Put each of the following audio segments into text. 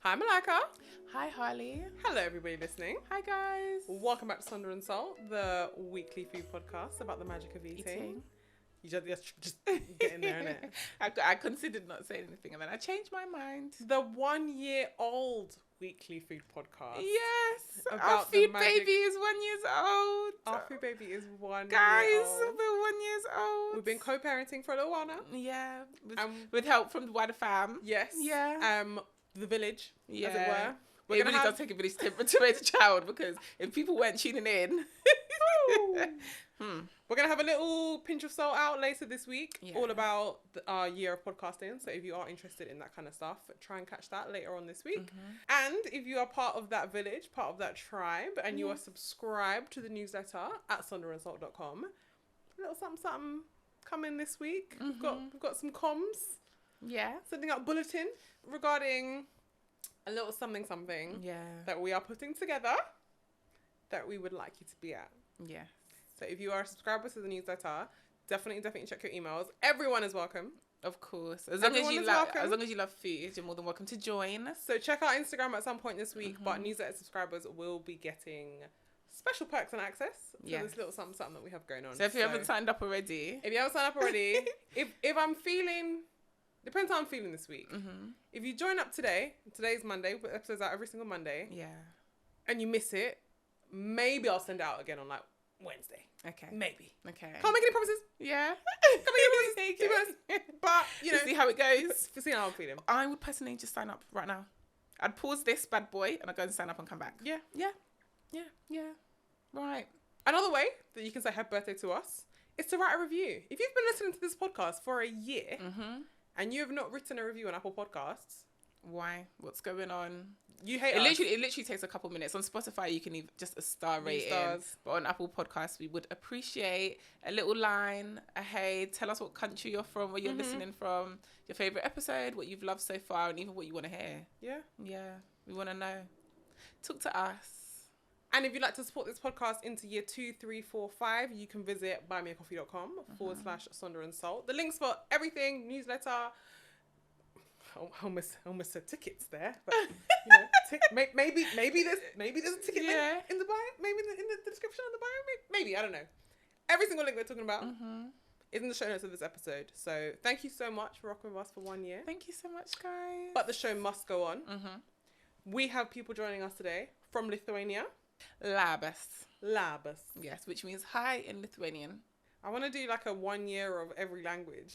Hi, Malaka. Hi, Harley. Hello, everybody listening. Hi, guys. Welcome back to Sonder Salt, the weekly food podcast about the magic of eating. You just get in there, innit? I considered not saying anything, and then I changed my mind. The 1-year-old weekly food podcast. Yes, our About the food magic- baby is 1 year old. Our food baby is 1 Guys, year old. we're 1 year old. We've been co-parenting for a little while now. Yeah, Um, with help from the wider fam. Yes. Yeah. The village, as it Yeah. were. We're It gonna really have... does take a village to raise a child, because if people weren't tuning in, We're going to have a little pinch of salt out later this week, Yeah. all about our year of podcasting. So if you are interested in that kind of stuff, try and catch that later on this week. And if you are part of that village, part of that tribe, and you are subscribed to the newsletter at sonderandsalt.com, a little something coming this week. We've got some comms, yeah, sending out bulletin regarding a little something yeah, that we are putting together that we would like you to be at. yeah. So if you are a subscriber to the newsletter, definitely check your emails. Everyone is welcome. Of course, as long as Everyone you is love, welcome. as long as you love food, you're more than welcome to join. So check out Instagram at some point this week, but newsletter subscribers will be getting special perks and access to Yes. this little something that we have going on. So if you haven't signed up already, if you haven't signed up already, if I'm feeling, depends how I'm feeling this week. If you join up today, today's Monday, but episodes out every single Monday, yeah, and you miss it, maybe I'll send it out again on like Wednesday. okay, Maybe. okay, Can't make any promises. yeah. Can't make any promises. To be honest. But you know, See how it goes. see how I'm feeling. I would personally just sign up right now. I'd pause this bad boy and I'd go and sign up and come back. Yeah. Yeah. Right. Another way that you can say happy birthday to us is to write a review. If you've been listening to this podcast for a year and you have not written a review on Apple Podcasts, Why? What's going on? you hate It us. literally takes a couple minutes. On Spotify, you can leave just a star rating. Stars. But on Apple Podcasts, we would appreciate a little line, a hey, tell us what country you're from, where you're listening from, your favourite episode, what you've loved so far, and even what you want to hear. Yeah. Yeah, we want to know. Talk to us. And if you'd like to support this podcast into year 2, 3, 4, 5, you can visit buymeacoffee.com/Sonder and Salt. The links for everything, newsletter, almost said tickets there, but you know, maybe there's a ticket link in the bio, maybe in the description of the bio, maybe I don't know. Every single link we're talking about is in the show notes of this episode. So thank you so much for rocking with us for 1 year. Thank you so much, guys. But the show must go on. We have people joining us today from Lithuania. Labas. Yes, which means hi in Lithuanian. I want to do like a 1 year of every language.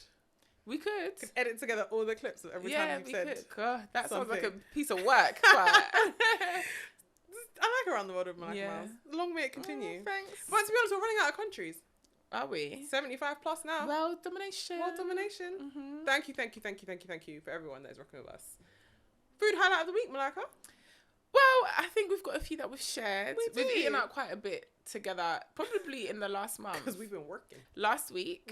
We could. Edit together all the clips of every time you've said. Could. God, that sounds like a something. piece of work. But I like Around the World with Malaka Miles. Long may it continue. Oh, thanks. But to be honest, we're running out of countries. Are we? 75 plus now. World domination. World domination. Thank you for everyone that is rocking with us. Food highlight of the week, Malaka. Well, I think we've got a few that we've shared. We We've do. eaten out quite a bit together, probably in the last month. Because we've been working. Last week,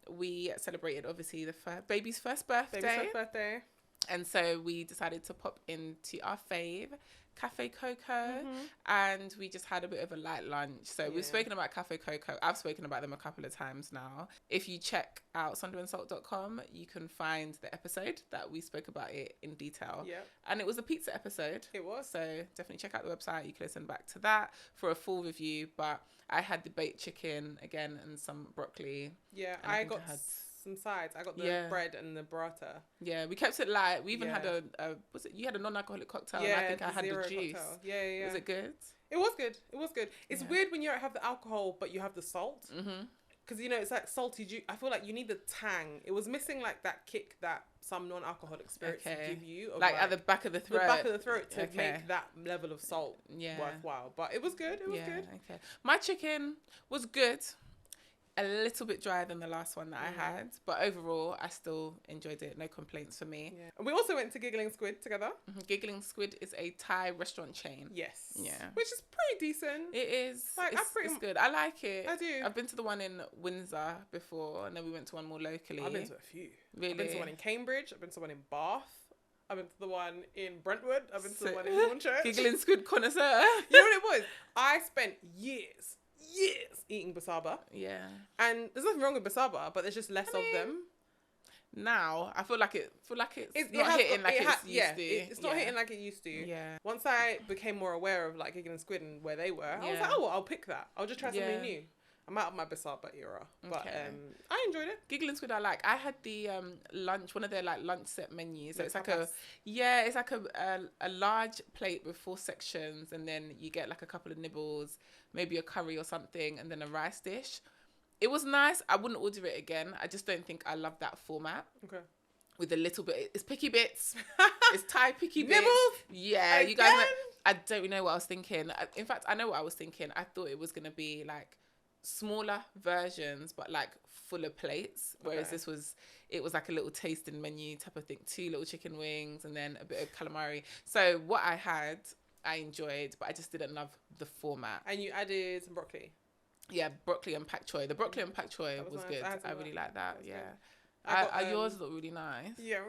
we celebrated, obviously, the baby's first birthday. Baby's first birthday. And so we decided to pop into our fave, Cafe Coco, and we just had a bit of a light lunch. So we've spoken about Cafe Coco. I've spoken about them a couple of times now. If you check out sonderandsalt.com, you can find the episode that we spoke about it in detail. Yeah. And it was a pizza episode. It was. So definitely check out the website. You can listen back to that for a full review. But I had the baked chicken again and some broccoli. Yeah, And I think got I had- some sides. I got the bread and the burrata. Yeah, we kept it light. We even Yeah. had you had a non-alcoholic cocktail, Yeah, and I think I had zero the juice. cocktail. Yeah. Was it good? It was good. It's Yeah. weird when you don't have the alcohol, but you have the salt. Because, you know, it's like salty juice. I feel like you need the tang. It was missing, like, that kick that some non-alcoholic spirits give you. Of, Like at the back of the throat. The back of the throat to Okay. make that level of salt worthwhile. But it was good. It was good. Okay. My chicken was good. A little bit drier than the last one that I had. But overall, I still enjoyed it. No complaints for me. Yeah. And we also went to Giggling Squid together. Giggling Squid is a Thai restaurant chain. Yes. Yeah. Which is pretty decent. It is. Like, it's good. I like it. I do. I've been to the one in Windsor before, and then we went to one more locally. I've been to a few. Really? I've been to one in Cambridge. I've been to one in Bath. I've been to the one in Brentwood. I've been to the one in Hornchurch. Giggling Squid connoisseur. You know what it was? I spent years eating basaba. Yeah. And there's nothing wrong with basaba, but there's just less of them. now I feel like it's It not has hitting got- like it it's ha- yeah, used to. it's not hitting like it used to. Yeah. Once I became more aware of like Giggling and Squid and where they were, I was Yeah. like, oh, well, I'll pick that. I'll just try something Yeah. new. I'm out of my Basaba era, but Okay. I enjoyed it. Giggling Squid I like. I had the lunch, one of their like lunch set menus. So The it's like tapas. it's like a large plate with 4 sections, and then you get like a couple of nibbles, maybe a curry or something, and then a rice dish. It was nice. I wouldn't order it again. I just don't think I love that format. Okay. With a little bit, it's picky bits. It's Thai picky bits. Nibbles? Yeah, you guys. I don't really know what I was thinking. In fact, I know what I was thinking. I thought it was gonna be like smaller versions, but like fuller plates. Whereas Okay. it was like a little tasting menu type of thing. 2 little chicken wings and then a bit of calamari. So what I had, I enjoyed, but I just didn't love the format. And you added some broccoli. Yeah, broccoli and pak choy. The broccoli and pak choy That was was nice. good. I had some I of really that. like that. That was Yeah. good. I got, Yours look really nice. Yeah,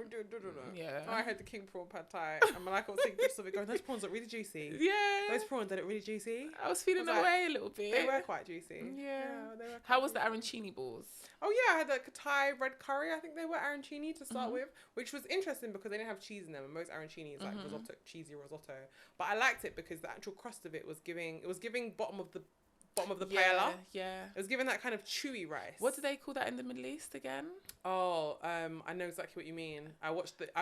Yeah. I had the king prawn pad thai, and Malika was thinking just of it going, those prawns are really juicy. Yeah. Those prawns are really juicy. I was feeling Was like- away a little bit. They were quite juicy. Yeah. they were quite How was the juicy. arancini balls? Oh yeah, I had like a Thai red curry. I think they were arancini to start Mhm. with, which was interesting because they didn't have cheese in them, and most arancini is like Mhm. risotto, cheesy risotto. But I liked it because the actual crust of it was giving bottom of the paella. Yeah. It was giving that kind of chewy rice. What do they call that in the Middle East again? Oh, I know exactly what you mean. I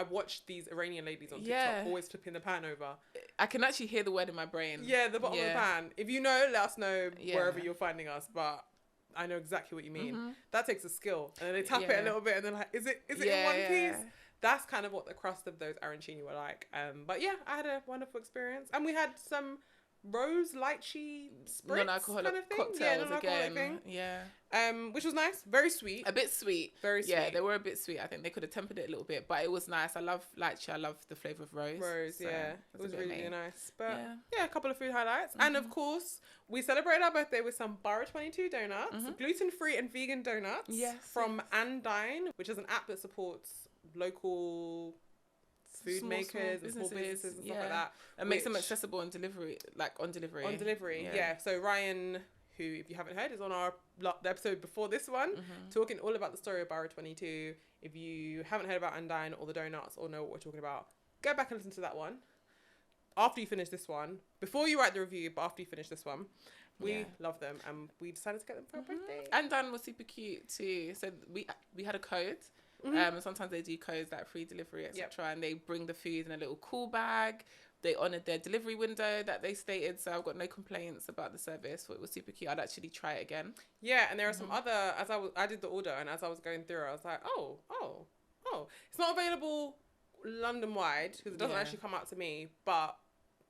watched these Iranian ladies on TikTok Yeah. always flipping the pan over. I can actually hear the word in my brain. Yeah, the bottom of the Yeah. pan. If you know, let us know Yeah. wherever you're finding us. But I know exactly what you mean. Mhm. That takes a skill, and then they tap it Yeah. a little bit, and then like, is it in Yeah, one yeah. piece? That's kind of what the crust of those arancini were like. But yeah, I had a wonderful experience, and we had some rose lychee spritz Non-alcoholic kind of thing. cocktails Yeah, non-alcoholic again. thing. Yeah. Which was nice, very sweet, A bit sweet. very sweet. Yeah, they were a bit sweet. I think they could have tempered it a little bit, but it was nice. I love lychee. I love the flavour of rose. Rose, So yeah, it a was bit really, amazing. really nice. But Yeah. yeah, a couple of food highlights, and of course, we celebrated our birthday with some Borough 22 donuts, gluten-free and vegan donuts. Yes, from Andine, which is an app that supports local food Small makers and small businesses and stuff like that, And makes them which- accessible on delivery, like on delivery. on delivery. Yeah. So Ryan, who, if you haven't heard, is on the episode before this one, talking all about the story of Borough 22. If you haven't heard about Andine or the donuts or know what we're talking about, go back and listen to that one. After you finish this one, before you write the review, but after you finish this one, we Yeah. love them and we decided to get them for our birthday. And Dan was super cute too. So we had a code. And sometimes they do codes like free delivery, etc. And they bring the food in a little cool bag. They honoured their delivery window that they stated, so I've got no complaints about the service. So it was super cute. I'd actually try it again. Yeah, and there are some other, I did the order, and as I was going through, I was like, oh, it's not available London-wide, because it doesn't Yeah. actually come out to me, but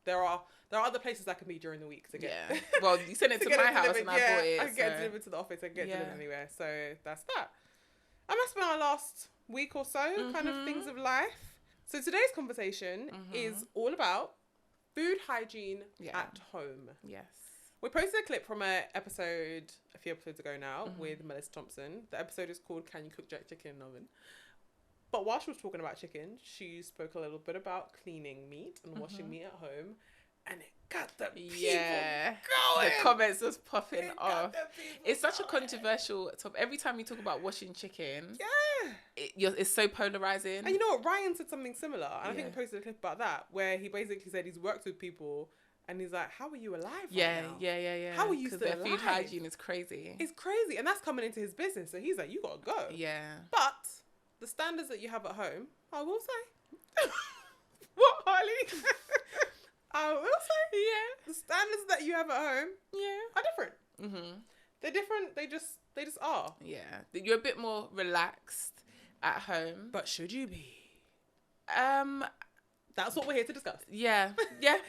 there are other places I can be during the week to get. Yeah. Well, you sent it to get my it house delivered. and I Yeah, bought it. I can get it so- delivered to the office, I can get it delivered Yeah. anywhere, so that's that. And that's been our last week or so, kind of things of life. So today's conversation is all about food hygiene Yeah. at home. Yes. We posted a clip from a few episodes ago now, with Melissa Thompson. The episode is called "Can You Cook Jack Chicken in an Oven?" But while she was talking about chicken, she spoke a little bit about cleaning meat and washing meat at home, and it got the people going. The comments was popping It got off. the people It's such a going. controversial topic. Every time you talk about washing chicken, Yeah. it's so polarizing. And you know what? Ryan said something similar, and I think Yeah. he posted a clip about that, where he basically said he's worked with people, and he's like, "How are you alive?" Right now? Yeah. How are you Because still their food alive? hygiene is crazy. It's crazy, and that's coming into his business. So he's like, "You gotta go." Yeah. But the standards that you have at home, I will say, What, Harley? I will say, Yeah. the standards that you have at home Yeah. are different. Mhm. They're different. They just are. Yeah. You're a bit more relaxed at home. But should you be? That's That's what we're here to discuss. Yeah,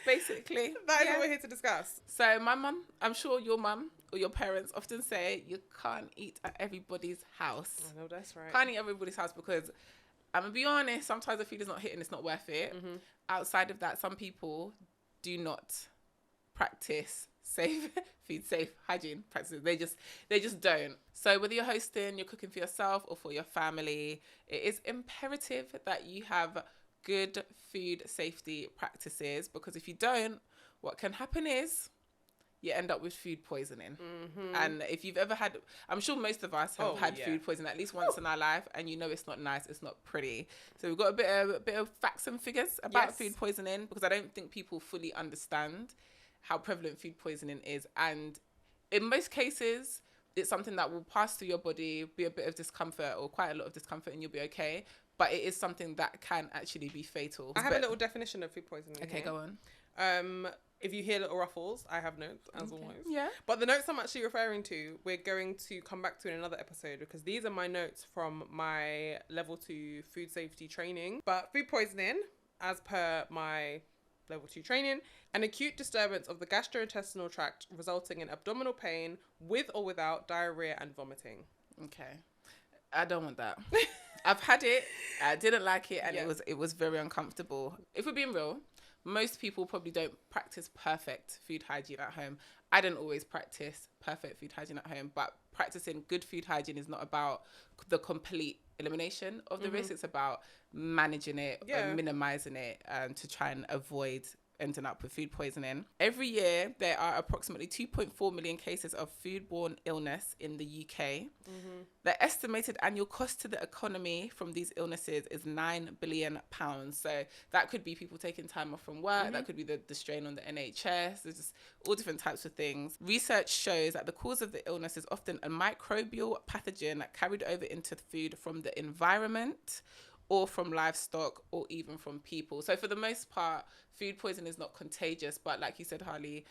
basically. That is Yeah. what we're here to discuss. So my mum, I'm sure your mum or your parents often say you can't eat at everybody's house. I know that's right. Can't eat at everybody's house because I'm gonna be honest, sometimes the food is not hitting, it's not worth it. Outside of that, some people do not practice safe hygiene practices. They just don't. So whether you're hosting, you're cooking for yourself or for your family, it is imperative that you have good food safety practices, because if you don't, what can happen is you end up with food poisoning. And if you've ever had, I'm sure most of us have had food poisoning at least once in our life, and it's not nice, it's not pretty. So we've got a bit of facts and figures about food poisoning, because I don't think people fully understand how prevalent food poisoning is. And in most cases, it's something that will pass through your body, be a bit of discomfort or quite a lot of discomfort, and you'll be okay. But it is something that can actually be fatal. I have a little definition of food poisoning. Okay, go on. If you hear little ruffles, I have notes, as always. Yeah. But the notes I'm actually referring to, we're going to come back to in another episode, because these are my notes from my level 2 food safety training. But food poisoning, as per my level 2 training, an acute disturbance of the gastrointestinal tract resulting in abdominal pain with or without diarrhea and vomiting. Okay. I don't want that. I've had it. I didn't like it, and it was very uncomfortable. If we're being real, most people probably don't practice perfect food hygiene at home. I don't always practice perfect food hygiene at home, but practicing good food hygiene is not about the complete elimination of the risk. It's about managing it and minimizing it to try and avoid ending up with food poisoning. Every year, there are approximately 2.4 million cases of foodborne illness in the UK. The estimated annual cost to the economy from these illnesses is £9 billion. So that could be people taking time off from work. That could be the strain on the NHS. There's just all different types of things. Research shows that the cause of the illness is often a microbial pathogen carried over into food from the environment, or from livestock, or even from people. So for the most part, food poisoning is not contagious, but like you said, Harley,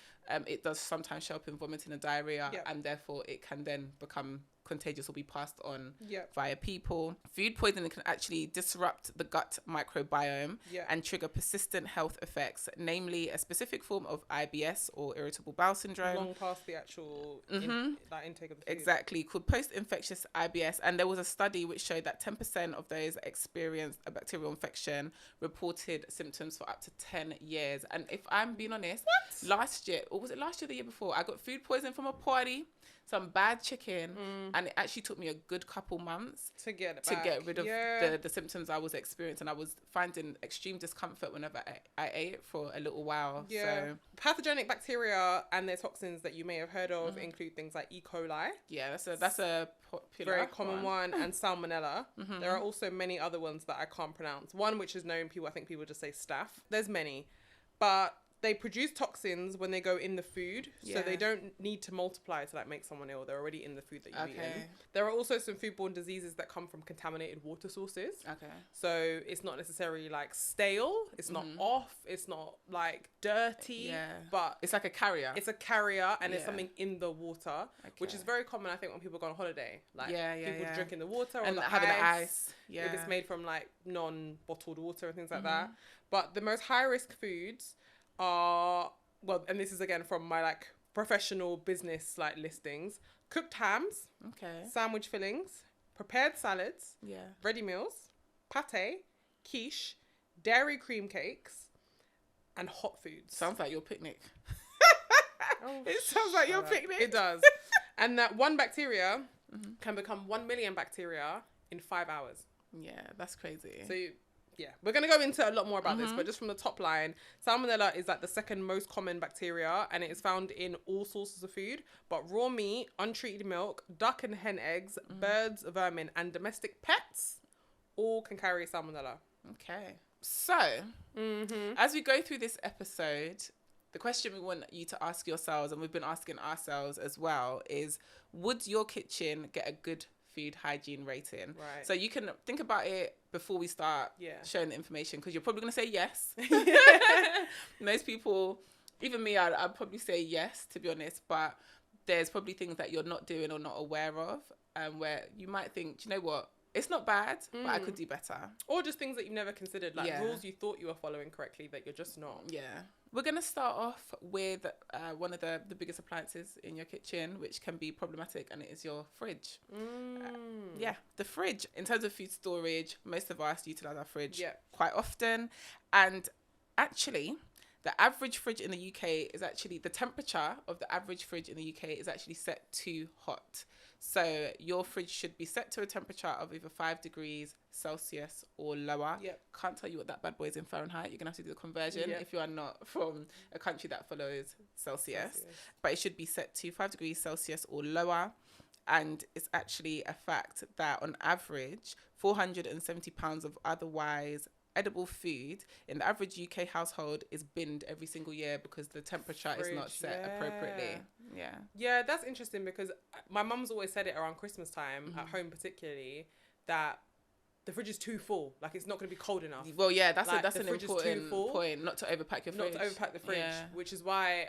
it does sometimes show up in vomiting and diarrhea, and therefore it can then become contagious or be passed on via people. Food poisoning can actually disrupt the gut microbiome and trigger persistent health effects, namely a specific form of IBS, or irritable bowel syndrome. Long past the actual intake of the food. Exactly, called post-infectious IBS. And there was a study which showed that 10% of those that experienced a bacterial infection reported symptoms for up to 10 years. And if I'm being honest, last year, or was it last year or the year before, I got food poisoning from a party, some bad chicken, and it actually took me a good couple months to get rid of the symptoms I was experiencing. I was finding extreme discomfort whenever I ate it for a little while. So pathogenic bacteria and their toxins that you may have heard of include things like E. coli. Yeah, that's a popular, very common one, and salmonella. There are also many other ones that I can't pronounce. One which is known, I think people just say staph. There's many, but they produce toxins when they go in the food, so they don't need to multiply to like make someone ill. They're already in the food that you eat in. There are also some foodborne diseases that come from contaminated water sources. So it's not necessarily like stale, it's not off, it's not like dirty, but it's like a carrier. It's a carrier, and it's something in the water, which is very common, I think, when people go on holiday. Like people drinking the water or having the ice. If it's made from like non-bottled water and things like that. But the most high risk foods are, well, and this is again from my like professional business like listings: cooked hams, sandwich fillings, prepared salads, ready meals, pate, quiche, dairy cream cakes, and hot foods. Sounds like your picnic. It sounds like your picnic. It does. And that one bacteria can become 1 million bacteria in 5 hours. Yeah, that's crazy. So we're going to go into a lot more about this, but just from the top line, salmonella is like the second most common bacteria, and it is found in all sources of food, but raw meat, untreated milk, duck and hen eggs, birds, vermin, and domestic pets all can carry salmonella. Okay. So, as we go through this episode, the question we want you to ask yourselves, and we've been asking ourselves as well, is would your kitchen get a good food hygiene rating? So you can think about it before we start sharing the information, because you're probably going to say yes. Most people, even me, I'd probably say yes, to be honest, but there's probably things that you're not doing or not aware of, where you might think, do you know what, it's not bad, but I could do better. Or just things that you've never considered, like rules you thought you were following correctly that you're just not. We're going to start off with one of the biggest appliances in your kitchen, which can be problematic, and it is your fridge. The fridge. In terms of food storage, most of us utilise our fridge quite often. And actually, The average fridge in the UK is actually, the temperature of the average fridge in the UK is actually set too hot. So your fridge should be set to a temperature of either 5 degrees Celsius or lower. Yep. Can't tell you what that bad boy is in Fahrenheit. You're going to have to do the conversion if you are not from a country that follows Celsius. But it should be set to 5 degrees Celsius or lower. And it's actually a fact that on average, 470 pounds of otherwise edible food in the average UK household is binned every single year because the temperature is not set appropriately. Yeah, that's interesting because my mum's always said it around Christmas time, at home particularly, that the fridge is too full. Like, it's not going to be cold enough. Well, yeah, that's like, an important point, not to overpack your fridge. Not to overpack the fridge, which is why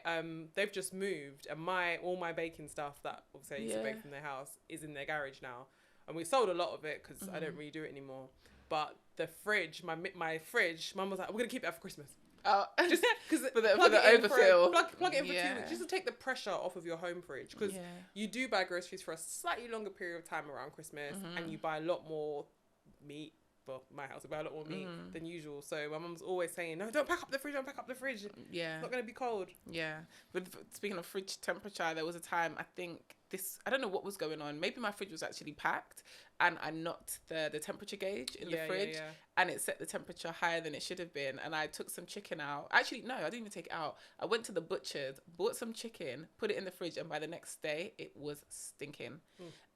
they've just moved, and all my baking stuff that obviously I used to bake from their house is in their garage now. And we sold a lot of it because I don't really do it anymore. But the fridge, my fridge, Mum was like, we're going to keep that for Christmas. Oh, just because for the overfill. Plug it in for 2 weeks, just to take the pressure off of your home fridge. Because you do buy groceries for a slightly longer period of time around Christmas, and you buy a lot more meat. Well, my house, we buy a lot more meat than usual. So my mum's always saying, no, don't pack up the fridge, Yeah. It's not going to be cold. Yeah. But speaking of fridge temperature, there was a time, I don't know what was going on. Maybe my fridge was actually packed and I knocked the temperature gauge in the fridge and it set the temperature higher than it should have been. And I took some chicken out. Actually, no, I didn't even take it out. I went to the butcher's, bought some chicken, put it in the fridge, and by the next day, it was stinking.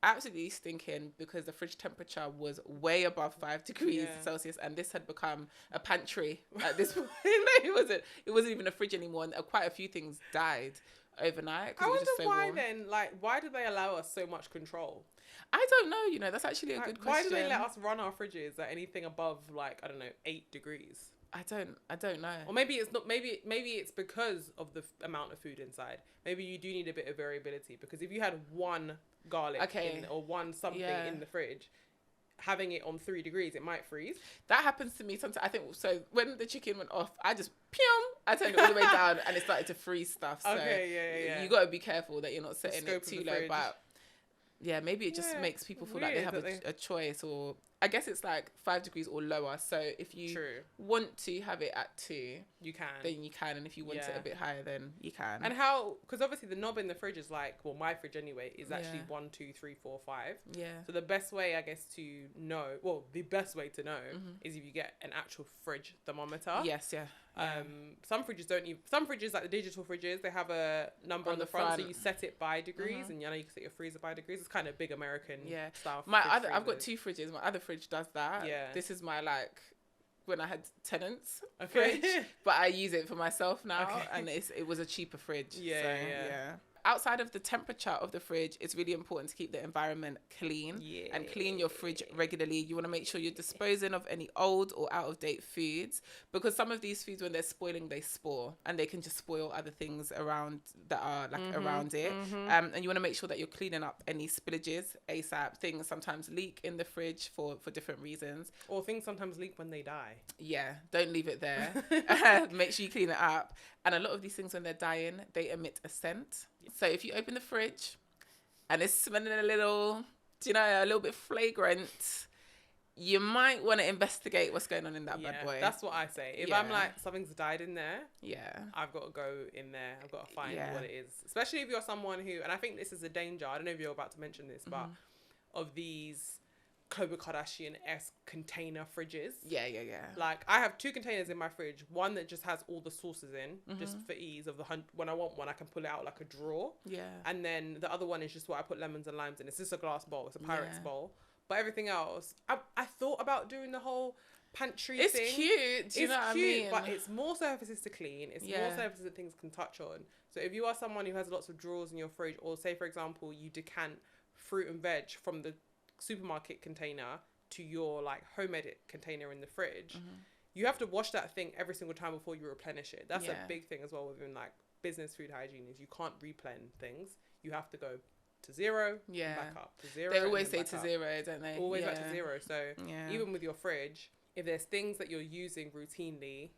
Absolutely stinking because the fridge temperature was way above 5 degrees Celsius, and this had become a pantry at this point. It wasn't even a fridge anymore, and quite a few things died overnight. I wonder why then, like, why do they allow us so much control? I don't know, that's actually a good question. Why do they let us run our fridges at anything above, like, I don't know, 8 degrees? I don't know. Or maybe it's not, maybe it's because of the amount of food inside. Maybe you do need a bit of variability, because if you had one garlic or one something in the fridge, having it on 3 degrees, it might freeze. That happens to me sometimes. I think so. When the chicken went off, I just I turned it all the way down and it started to freeze stuff. So you got to be careful that you're not setting it too low. But yeah, maybe it just makes people feel like they have a choice, or I guess it's like 5 degrees or lower. So if you want to have it at 2, you can. Then you can, and if you want it a bit higher, then you can. And how? Because obviously the knob in the fridge is like, well, my fridge anyway is actually 1, 2, 3, 4, 5. Yeah. So the best way, I guess, to know, is if you get an actual fridge thermometer. Yes. Yeah. Some fridges don't even. Some fridges, like the digital fridges, they have a number on the front, so you set it by degrees, and you can set your freezer by degrees. It's kind of big American style. I've got 2 fridges. My other fridge does that. Yeah. This is my when I had tenants fridge, but I use it for myself now, and it was a cheaper fridge. Yeah. Outside of the temperature of the fridge, it's really important to keep the environment clean and clean your fridge regularly. You want to make sure you're disposing of any old or out of date foods, because some of these foods, when they're spoiling, they spore and they can just spoil other things around that are around it. And you want to make sure that you're cleaning up any spillages ASAP. Things sometimes leak in the fridge for different reasons. Or things sometimes leak when they die. Yeah, don't leave it there. Make sure you clean it up. And a lot of these things, when they're dying, they emit a scent. So if you open the fridge and it's smelling a little bit flagrant, you might want to investigate what's going on in that bad boy. That's what I say. If I'm like, something's died in there, I've got to go in there. I've got to find what it is. Especially if you're someone who, and I think this is a danger, I don't know if you're about to mention this, but of these Khloe Kardashian-esque container fridges. Yeah. Like, I have 2 containers in my fridge. One that just has all the sauces in, just for ease of when I want one, I can pull it out like a drawer. Yeah. And then the other one is just what I put lemons and limes in. It's just a glass bowl. It's a Pyrex bowl. But everything else, I thought about doing the whole pantry thing. It's cute. Do you know what I mean? But it's more surfaces to clean. It's more surfaces that things can touch on. So if you are someone who has lots of drawers in your fridge, or say, for example, you decant fruit and veg from the supermarket container to your like home edit container in the fridge, you have to wash that thing every single time before you replenish it. That's a big thing as well within like business food hygiene, is you can't replenish things. You have to go to 0 and back up to 0. They always say to 0, don't they? Always back to 0. So even with your fridge, if there's things that you're using routinely,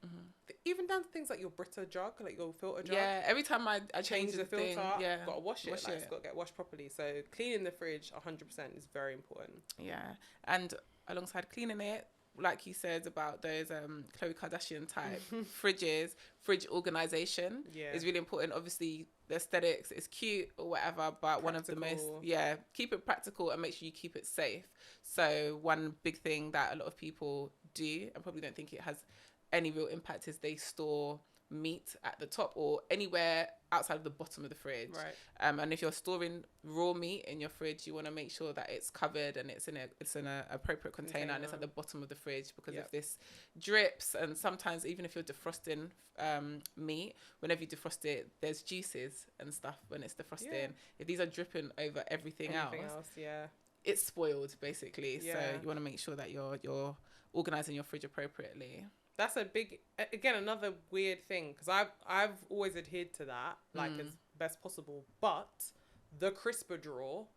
even down to things like your Brita jug, like your filter jug. Yeah, every time I change the filter, you've got to wash it. It's got to get washed properly. So cleaning the fridge 100% is very important. Yeah, and alongside cleaning it, like you said about those Khloe Kardashian type fridge organization is really important. Obviously, the aesthetics is cute or whatever, but one of the most, keep it practical and make sure you keep it safe. So one big thing that a lot of people do and probably don't think it has any real impact is they store meat at the top or anywhere outside of the bottom of the fridge. Right. And if you're storing raw meat in your fridge, you want to make sure that it's covered and it's in a appropriate container and it's at the bottom of the fridge, because if this drips, and sometimes even if you're defrosting meat, whenever you defrost it, there's juices and stuff when it's defrosting. If these are dripping over everything else, it's spoiled basically. So you want to make sure that you're organizing your fridge appropriately. That's a big, again, another weird thing, because I've always adhered to that, like as best possible, but the crisper drawer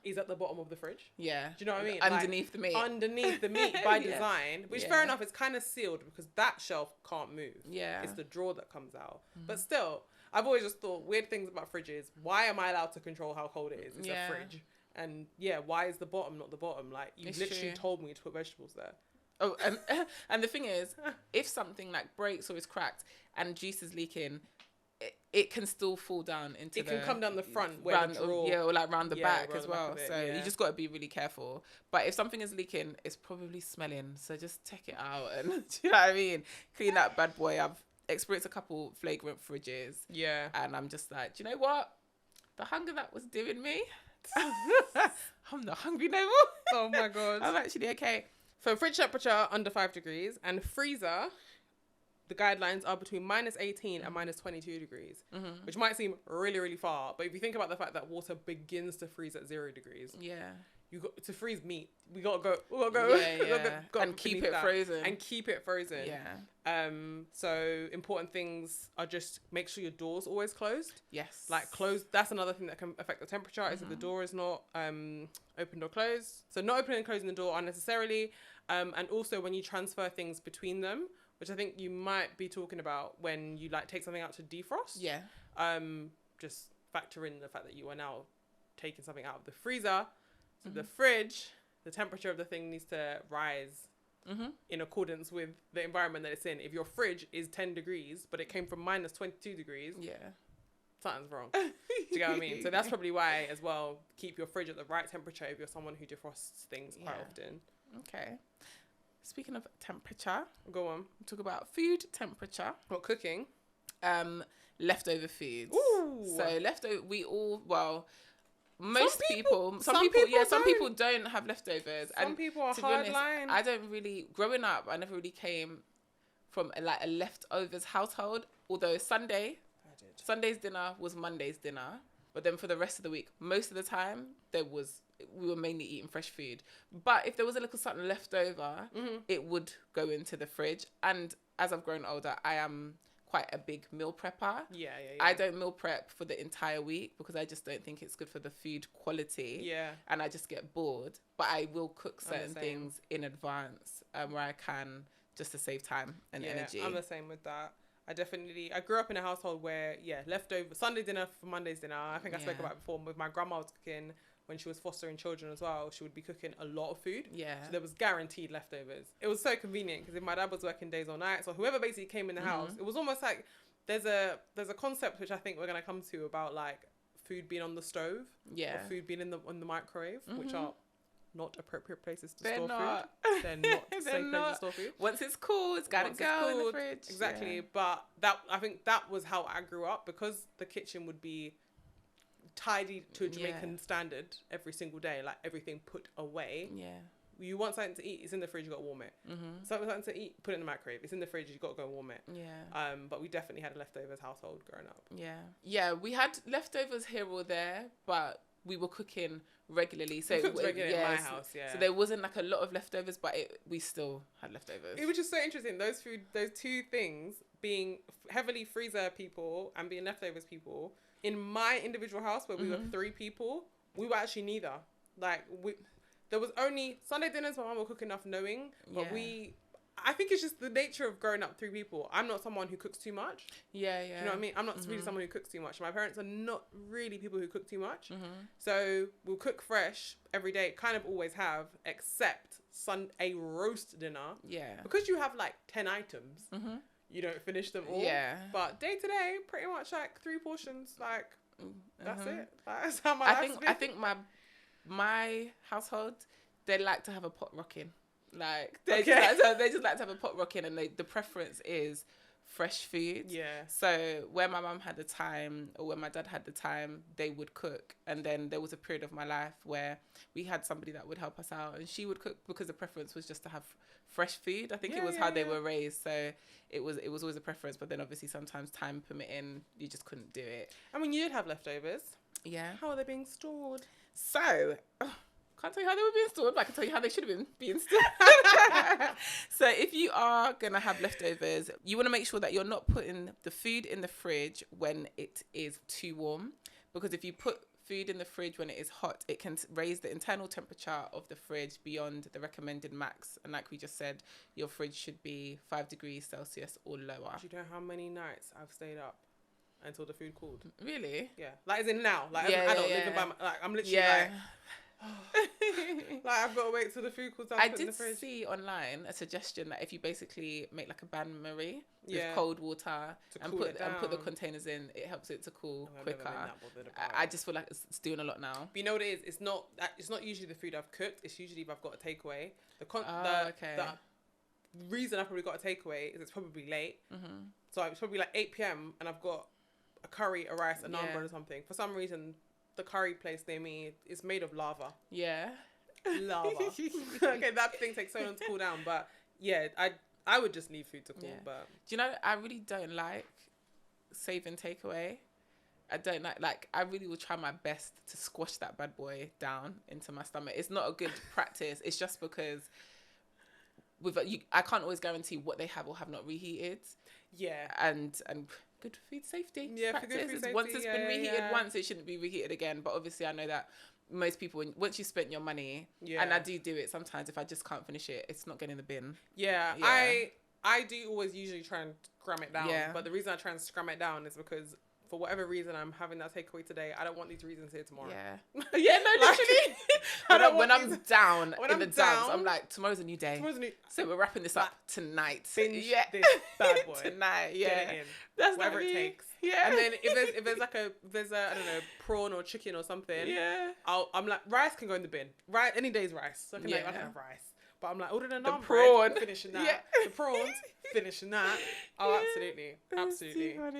is at the bottom of the fridge. Yeah. Do you know what I mean? Underneath the meat. Underneath the meat by design, which fair enough, it's kind of sealed because that shelf can't move. Yeah. It's the drawer that comes out. But still, I've always just thought weird things about fridges. Why am I allowed to control how cold it is? It's a fridge. And why is the bottom not the bottom? Like, you literally told me to put vegetables there. Oh, and the thing is, if something like breaks or is cracked and juice is leaking, it can still fall down into it can come down the front where the drawer, or like round the back as well. So you just got to be really careful. But if something is leaking, it's probably smelling. So just take it out and do you know what I mean? Clean that bad boy. I've experienced a couple flagrant fridges. Yeah. And I'm just like, do you know what? The hunger that was doing me, I'm not hungry no more. Oh my God. I'm actually okay. So fridge temperature under 5 degrees, and freezer, the guidelines are between -18 and -22 degrees, which might seem really, really far. But if you think about the fact that water begins to freeze at 0 degrees, you got to freeze meat. We gotta go, and keep it frozen. Yeah. So important things are just make sure your door's always closed. Yes. Like closed. That's another thing that can affect the temperature is if the door is not opened or closed. So not opening and closing the door unnecessarily. And also when you transfer things between them, which I think you might be talking about when you like take something out to defrost. Yeah. Just factor in the fact that you are now taking something out of the freezer. So the fridge, the temperature of the thing needs to rise in accordance with the environment that it's in. If your fridge is 10 degrees, but it came from -22 degrees, something's wrong. Do you get what I mean? So that's probably why as well, keep your fridge at the right temperature if you're someone who defrosts things quite often. Okay. Speaking of temperature, go on. We'll talk about food temperature. What, cooking? Leftover foods. Ooh. So most people, some people don't have leftovers. Some people are hardline. I don't really, growing up, I never really came from a leftovers household. Although Sunday's dinner was Monday's dinner. But then for the rest of the week, most of the time, we were mainly eating fresh food. But if there was a little something left over, it would go into the fridge. And as I've grown older, I am quite a big meal prepper. Yeah. I don't meal prep for the entire week because I just don't think it's good for the food quality. Yeah. And I just get bored. But I will cook certain things in advance where I can, just to save time and energy. I'm the same with that. I grew up in a household where, leftover Sunday dinner for Monday's dinner. I think I spoke about it before. With my grandma was cooking when she was fostering children as well. She would be cooking a lot of food. Yeah. So there was guaranteed leftovers. It was so convenient because if my dad was working days or nights or whoever basically came in the house, it was almost like there's a concept which I think we're going to come to about like food being on the stove. Yeah. Or food being in the microwave, which are not appropriate places to store food. They're not safe places to store food. Once it's cool, it's gotta go in the fridge. Exactly. But I think that was how I grew up, because the kitchen would be tidy to a Jamaican standard every single day, like everything put away. Yeah. You want something to eat, it's in the fridge, you got to warm it. Something to eat, put it in the microwave. It's in the fridge, you got to go and warm it. Yeah. But we definitely had a leftovers household growing up. Yeah. Yeah, we had leftovers here or there, but we were cooking regularly. So we cooked regularly in my house, So there wasn't like a lot of leftovers, but we still had leftovers. It was just so interesting. Those two things, being heavily freezer people and being leftovers people. In my individual house where we were 3 people, we were actually neither. Like there was only Sunday dinners. My mum would cook enough knowing, but I think it's just the nature of growing up 3 people. I'm not someone who cooks too much. Yeah. Do you know what I mean? I'm not really someone who cooks too much. My parents are not really people who cook too much. So we'll cook fresh every day, kind of always have, except a roast dinner. Yeah. Because you have like 10 items, you don't finish them all. Yeah. But day to day, pretty much like 3 portions, like that's it. That's how my life's been. I think my household, they like to have a pot rocking. Like they just like to have a pot rocking, and the preference is fresh food. Yeah. So when my mum had the time, or when my dad had the time, they would cook. And then there was a period of my life where we had somebody that would help us out, and she would cook because the preference was just to have fresh food. I think it was how they were raised. So it was always a preference. But then obviously sometimes time permitting, you just couldn't do it. I mean, you did have leftovers. Yeah. How are they being stored? So, can't tell you how they were being stored, but I can tell you how they should have been being stored. So if you are going to have leftovers, you want to make sure that you're not putting the food in the fridge when it is too warm. Because if you put food in the fridge when it is hot, it can raise the internal temperature of the fridge beyond the recommended max. And like we just said, your fridge should be 5 degrees Celsius or lower. Do you know how many nights I've stayed up until the food cooled? Really? Yeah. Like as in now. Like as an adult living by like I'm literally like like I've got to wait till the food cools down. I did see online a suggestion that if you basically make like a bain-marie with cold water and put the containers in, it helps it to cool quicker. I just feel like it's doing a lot now. But you know what it is? It's not usually the food I've cooked. It's usually if I've got a takeaway. The reason I've probably got a takeaway is it's probably late. So it's probably like 8 p.m. and I've got a curry, a rice, a naan bread or something. For some reason, the curry place near me is made of lava. Yeah. Lava. Okay, that thing takes so long to cool down. But yeah, I would just leave food to cool. But do you know, I really don't like saving takeaway. I don't like I really will try my best to squash that bad boy down into my stomach. It's not a good practice. It's just because I can't always guarantee what they have or have not reheated. Yeah. And good food safety. Yeah, practice. For good food safety. Once it's been reheated once, it shouldn't be reheated again. But obviously I know that most people, once you spent your money, and I do it sometimes, if I just can't finish it, it's not getting in the bin. Yeah. I do always usually try and scram it down. Yeah. But the reason I try and scram it down is because for whatever reason I'm having that takeaway today, I don't want these reasons here tomorrow. Yeah. Yeah, no, literally. when I'm down in the dumps, I'm like, tomorrow's a new day. So we're wrapping this up tonight. Binge this bad boy. Tonight, yeah. Get it in. That's whatever it takes. Yeah. And then if there's I don't know, prawn or chicken or something, I'm like, rice can go in the bin. Right, any day's rice. So I can have rice. But I'm like, ordered a naan bread, finishing that. Yeah. The prawns, finishing that. Oh, absolutely.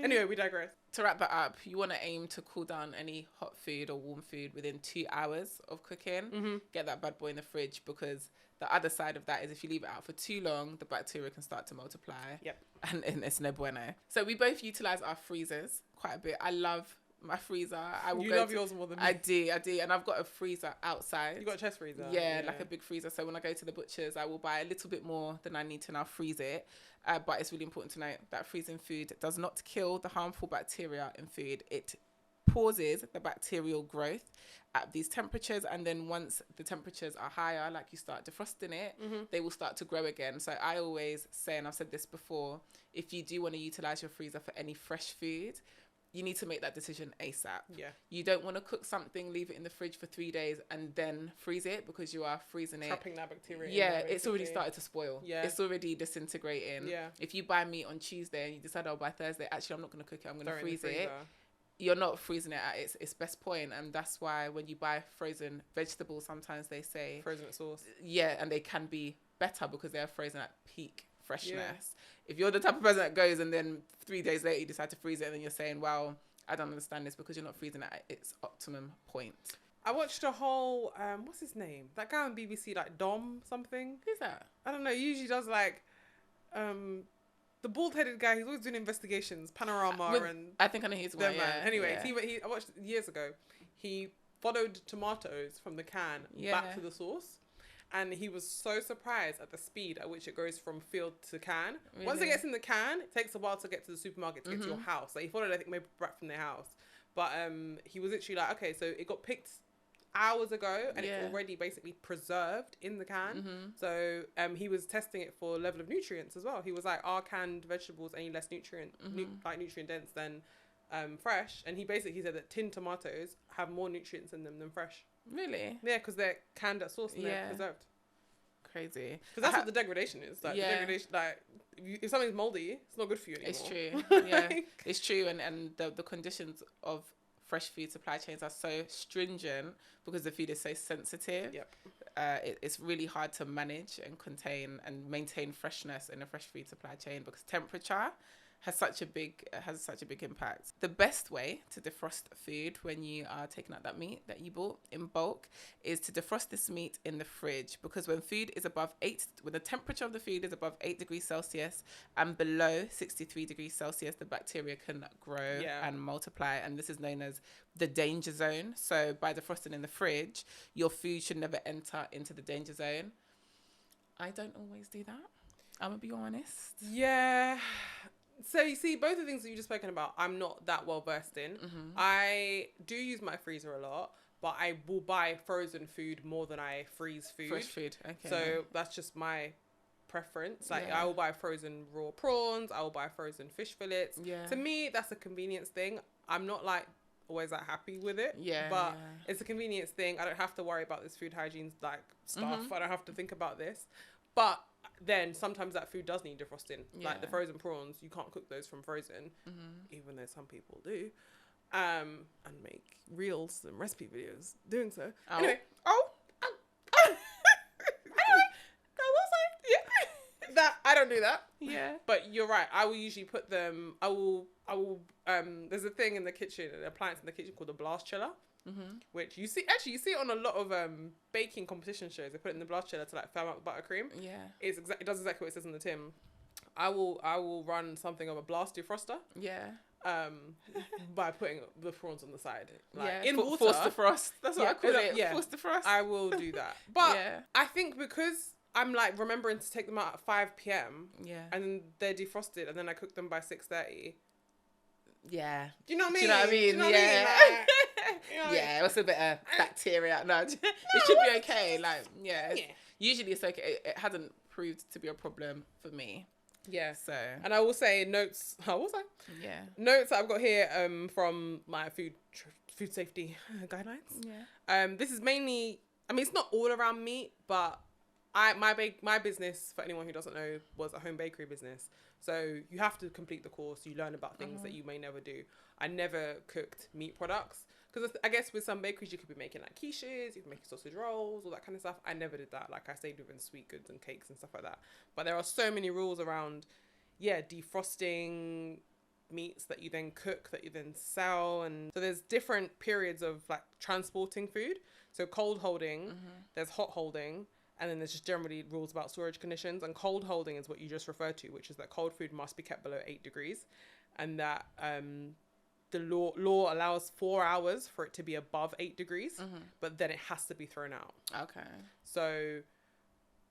Anyway, we digress. To wrap that up, you want to aim to cool down any hot food or warm food within 2 hours of cooking. Get that bad boy in the fridge, because the other side of that is if you leave it out for too long, the bacteria can start to multiply. Yep. And it's no bueno. So we both utilise our freezers quite a bit. I love my freezer. You love yours more than me. I do. And I've got a freezer outside. You got a chest freezer? Yeah, like a big freezer. So when I go to the butcher's, I will buy a little bit more than I need to now freeze it. But it's really important to note that freezing food does not kill the harmful bacteria in food. It pauses the bacterial growth at these temperatures, and then once the temperatures are higher, like you start defrosting it, they will start to grow again. So I always say, and I've said this before, if you do want to utilize your freezer for any fresh food, you need to make that decision ASAP. Yeah. You don't want to cook something, leave it in the fridge for 3 days and then freeze it, because you are freezing it. Trapping that bacteria. Yeah, it's already started to spoil. Yeah. It's already disintegrating. Yeah. If you buy meat on Tuesday and you decide, by Thursday, actually, I'm not going to cook it, I'm going to freeze it. You're not freezing it at its best point. And that's why when you buy frozen vegetables, sometimes they say... Frozen at source. Yeah, and they can be better because they're frozen at peak freshness. Yeah. If you're the type of person that goes and then 3 days later you decide to freeze it, and then you're saying, well, I don't understand this, because you're not freezing it at its optimum point. I watched a whole, what's his name? That guy on BBC, like Dom something. Who's that? I don't know. He usually does like, the bald-headed guy. He's always doing investigations, Panorama, and I think I know he's one. Yeah. Anyway, he I watched years ago. He followed tomatoes from the can back to the source. And he was so surprised at the speed at which it goes from field to can. Really? Once it gets in the can, it takes a while to get to the supermarket, to get to your house. Like, he followed, I think, maybe back from their house. But he was literally like, okay, so it got picked hours ago, and it's already basically preserved in the can. So he was testing it for level of nutrients as well. He was like, are canned vegetables any less nutrient dense than fresh? And he basically said that tinned tomatoes have more nutrients in them than fresh. Really? Yeah, because they're canned at source and they're preserved. Crazy. Because that's what the degradation is. Like, the degradation, like, if something's moldy, it's not good for you anymore. It's true. Yeah, it's true. And the conditions of fresh food supply chains are so stringent because the food is so sensitive. Yep. It's really hard to manage and contain and maintain freshness in a fresh food supply chain because temperature has such a big impact. The best way to defrost food when you are taking out that meat that you bought in bulk is to defrost this meat in the fridge, because when the temperature of the food is above 8 degrees Celsius and below 63 degrees Celsius, the bacteria can grow and multiply, and this is known as the danger zone. So by defrosting in the fridge, your food should never enter into the danger zone. I don't always do that, I'm gonna be honest. Yeah. So you see, both the things that you just spoken about, I'm not that well versed in. I do use my freezer a lot, but I will buy frozen food more than I freeze food. Fresh food, okay. So that's just my preference. Like, I will buy frozen raw prawns, I will buy frozen fish fillets. Yeah. To me, that's a convenience thing. I'm not like always that happy with it. Yeah. But it's a convenience thing. I don't have to worry about this food hygiene like stuff. I don't have to think about this. But then sometimes that food does need defrosting. Like the frozen prawns, you can't cook those from frozen, even though some people do, and make reels and recipe videos doing so. Oh. Anyway, that I don't do that. Yeah. But you're right. I will usually put them. I will. There's a thing in the kitchen, an appliance in the kitchen called a blast chiller. Which you see it on a lot of baking competition shows. They put it in the blast chiller to like firm up the buttercream. Yeah, it does exactly what it says on the tin. I will run something of a blast defroster. Yeah. By putting the prawns on the side, like in water. Force defrost. That's what I call it. Yeah, force defrost. I will do that. But I think because I'm like remembering to take them out at 5 p.m. Yeah, and then they're defrosted, and then I cook them by 6:30. Yeah. Do you know what I mean? Do you know what I mean? Do you know what yeah. I mean? Like, you know yeah, what's a bit of bacteria? No, it should be okay. Like, usually it's okay. It hasn't proved to be a problem for me. Yeah. So. And I will say notes. How was I? Yeah. Notes that I've got here from my food safety guidelines. Yeah. This is mainly. I mean, it's not all around meat, but my business, for anyone who doesn't know, was a home bakery business. So you have to complete the course. You learn about things that you may never do. I never cooked meat products because I guess with some bakeries you could be making like quiches, you can make sausage rolls, all that kind of stuff. I never did that. Like I stayed within sweet goods and cakes and stuff like that. But there are so many rules around, defrosting meats that you then cook, that you then sell. And so there's different periods of like transporting food. So cold holding, there's hot holding. And then there's just generally rules about storage conditions. And cold holding is what you just referred to, which is that cold food must be kept below 8 degrees. And that the law allows 4 hours for it to be above 8 degrees. But then it has to be thrown out. Okay. So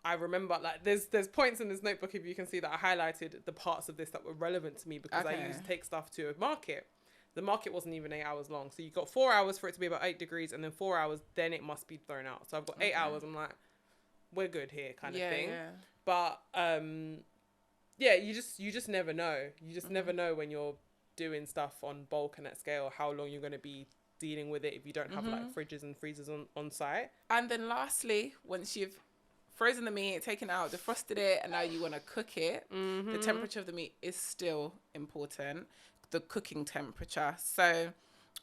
I remember, like, there's points in this notebook, if you can see, that I highlighted the parts of this that were relevant to me because I used to take stuff to a market. The market wasn't even 8 hours long. So you got 4 hours for it to be about 8 degrees. And then 4 hours, then it must be thrown out. So I've got 8 hours. I'm like, we're good here kind of thing. Yeah. But you just never know. You just never know when you're doing stuff on bulk and at scale how long you're going to be dealing with it if you don't have like fridges and freezers on site. And then lastly, once you've frozen the meat, taken it out, defrosted it, and now you want to cook it, the temperature of the meat is still important, the cooking temperature. So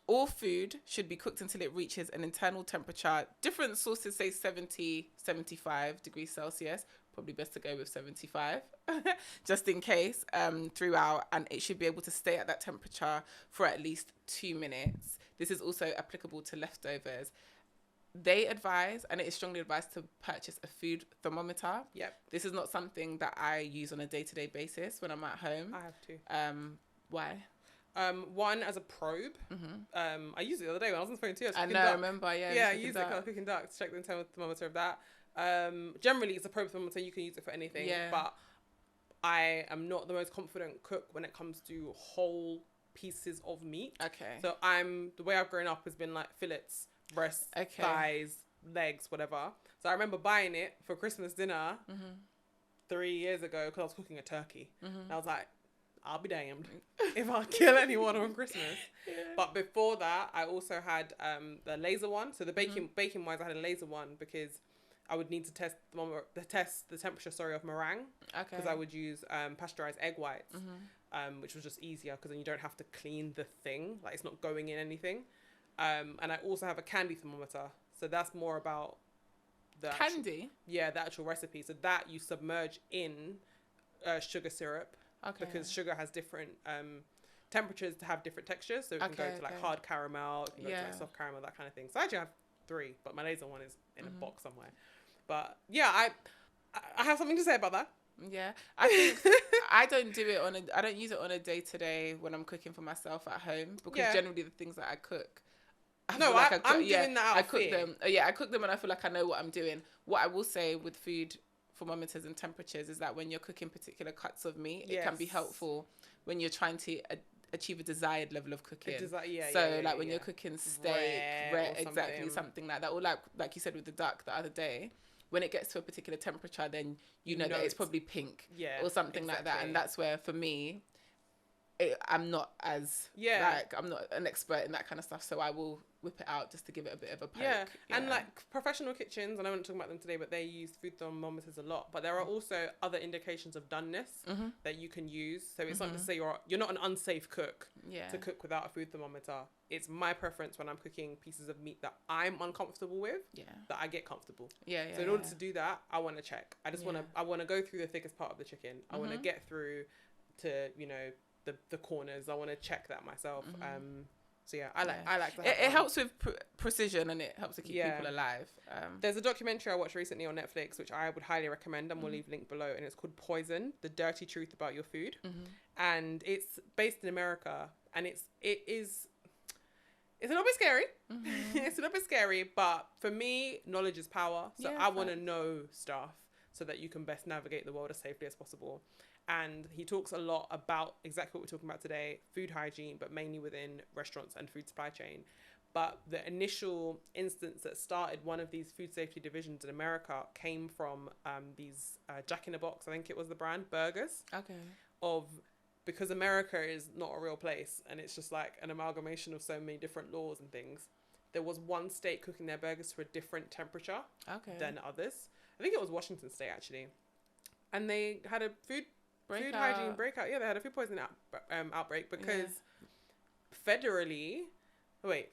all food should be cooked until it reaches an internal temperature. Different sources say 70, 75 degrees Celsius. Probably best to go with 75, just in case, throughout. And it should be able to stay at that temperature for at least 2 minutes. This is also applicable to leftovers. They advise, and it is strongly advised, to purchase a food thermometer. Yep. This is not something that I use on a day-to-day basis when I'm at home. I have to. Why? One as a probe. I used it the other day when I was on the phone too. I remember. Yeah, I used it because I was cooking duck to check the internal thermometer of that. Generally, it's a probe thermometer. You can use it for anything. Yeah. But I am not the most confident cook when it comes to whole pieces of meat. Okay. So the way I've grown up has been like fillets, breasts, thighs, legs, whatever. So I remember buying it for Christmas dinner 3 years ago because I was cooking a turkey. And I was like, I'll be damned if I kill anyone on Christmas. But before that, I also had the laser one. So the baking wise, I had a laser one because I would need to test the temperature, of meringue. Because I would use pasteurized egg whites, which was just easier because then you don't have to clean the thing. Like, it's not going in anything. And I also have a candy thermometer. So that's more about the candy. The actual recipe. So that you submerge in sugar syrup. Because sugar has different temperatures to have different textures. So it can go to like hard caramel, it can go to like soft caramel, that kind of thing. So I actually have 3, but my laser one is in a box somewhere. But yeah, I have something to say about that. Yeah, I think I don't use it on a day-to-day when I'm cooking for myself at home, because generally the things that I cook, I'm doing that out of fear. I cook them and I feel like I know what I'm doing. What I will say with food thermometers and temperatures is that when you're cooking particular cuts of meat, it can be helpful when you're trying to achieve a desired level of cooking. When you're cooking steak, rare, exactly, something like that, or like you said with the duck the other day, when it gets to a particular temperature, then you know that it's probably pink or something like that. And that's where, for me, I'm not as I'm not an expert in that kind of stuff, so I will whip it out just to give it a bit of a poke. And like professional kitchens, and I won't talk about them today, but they use food thermometers a lot. But there are also other indications of doneness that you can use. So it's not to say you're not an unsafe cook to cook without a food thermometer. It's my preference when I'm cooking pieces of meat that I'm uncomfortable with, that I get comfortable. So in order to do that, I want to check. I just want to go through the thickest part of the chicken. I want to get through to the corners. I want to check that myself. So I like that. It helps with precision, and it helps to keep people alive. There's a documentary I watched recently on Netflix, which I would highly recommend, and we'll leave link below, and it's called Poison: The Dirty Truth About Your Food. And it's based in America, and it's a little bit scary. It's a little bit scary, but for me, knowledge is power. So I want to know stuff so that you can best navigate the world as safely as possible. And he talks a lot about exactly what we're talking about today, food hygiene, but mainly within restaurants and food supply chain. But the initial instance that started one of these food safety divisions in America came from these Jack in the Box, I think it was the brand, burgers. Because America is not a real place, and it's just like an amalgamation of so many different laws and things. There was one state cooking their burgers to a different temperature than others. I think it was Washington State, actually. And they had a food hygiene breakout. Yeah, they had a food poisoning outbreak because federally? I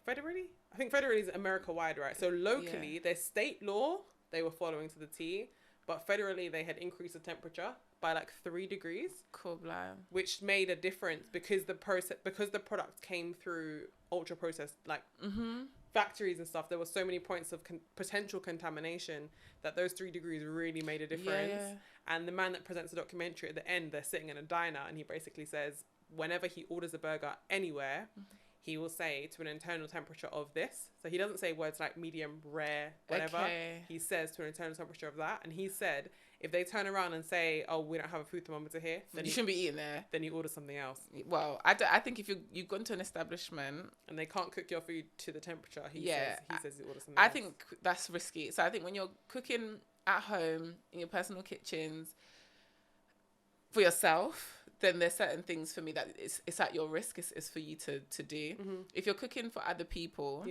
think federally is America-wide, right? So locally, their state law, they were following to the T, but federally, they had increased the temperature by like 3 degrees. Which made a difference because the product came through ultra-processed, like factories and stuff. There were so many points of potential contamination that those 3 degrees really made a difference. And the man that presents the documentary, at the end, they're sitting in a diner, and he basically says whenever he orders a burger anywhere, he will say to an internal temperature of this. So he doesn't say words like medium, rare, whatever. He says to an internal temperature of that. And he said if they turn around and say, oh, we don't have a food thermometer here, then you shouldn't be eating there. Then you order something else. Well, I think if you've gone to an establishment and they can't cook your food to the temperature, he says you order something else. I think that's risky. So I think when you're cooking at home in your personal kitchens for yourself, then there's certain things for me that it's at your risk. It's for you to do. If you're cooking for other people,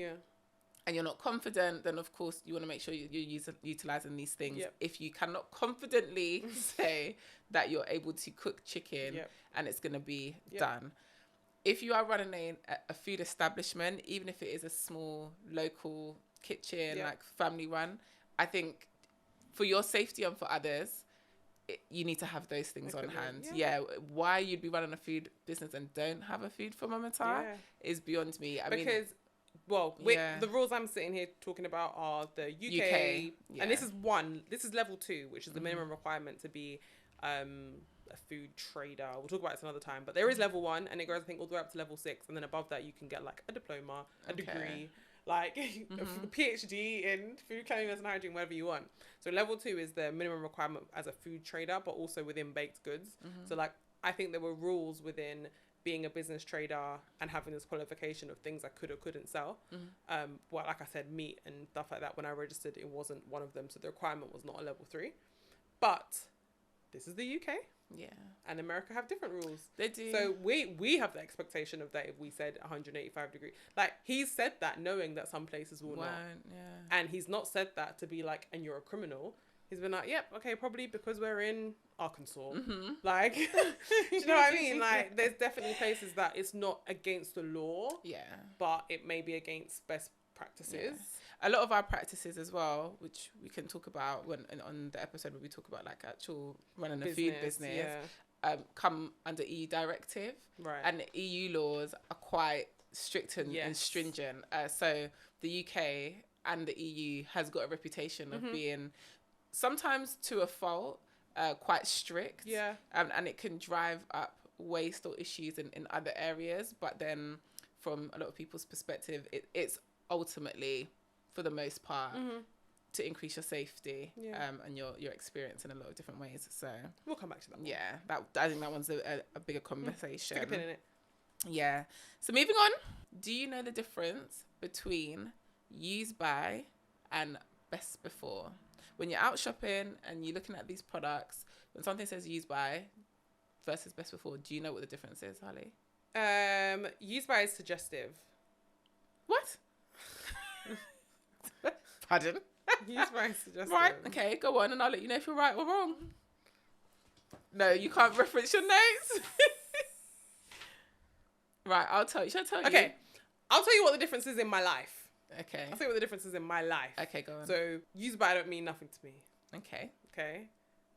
and you're not confident, then of course you want to make sure you're utilizing these things. If you cannot confidently say that you're able to cook chicken and it's going to be done. If you are running a food establishment, even if it is a small local kitchen, like family run, I think for your safety and for others, you need to have those things on hand. Why you'd be running a food business and don't have a food thermometer is beyond me. I mean, the rules I'm sitting here talking about are the UK and this is level 2, which is the minimum requirement to be a food trader. We'll talk about this another time, but there is level 1, and it goes, I think, all the way up to level 6, and then above that you can get like a diploma, a degree, like a PhD in food cleanliness and hygiene, whatever you want. So level 2 is the minimum requirement as a food trader, but also within baked goods. So like, I think there were rules within being a business trader and having this qualification of things I could or couldn't sell. Well, like I said, meat and stuff like that, when I registered, it wasn't one of them. So the requirement was not a level 3. But this is the UK. Yeah. And America have different rules. They do. So we have the expectation of that if we said 185 degree. Like, he's said that knowing that some places will not. Yeah. And he's not said that to be like, and you're a criminal. He's been like, yep, okay, probably because we're in Arkansas. Like, do you know what I mean? Like, there's definitely places that it's not against the law. Yeah. But it may be against best practices. Yeah. A lot of our practices as well, which we can talk about on the episode where we talk about like actual running a food business, come under EU directive. Right. And the EU laws are quite strict and stringent. So the UK and the EU has got a reputation of being, sometimes to a fault, quite strict. Yeah. And it can drive up waste or issues in other areas. But then from a lot of people's perspective, it's ultimately, for the most part, to increase your safety and your experience in a lot of different ways. So we'll come back to that one. Yeah, I think that one's a bigger conversation. Stick a pin in it. Yeah. So moving on, do you know the difference between use by and best before? When you're out shopping and you're looking at these products, when something says use by versus best before, do you know what the difference is, Holly? Use by is suggestive. What? Pardon? Use by is suggestive. Right, okay, go on and I'll let you know if you're right or wrong. No, you can't reference your notes. Right, I'll tell you. Shall I tell you? Okay, I'll tell you what the difference is in my life. Okay. I'll tell you what the difference is in my life. Okay, go on. So, use by don't mean nothing to me. Okay. Okay.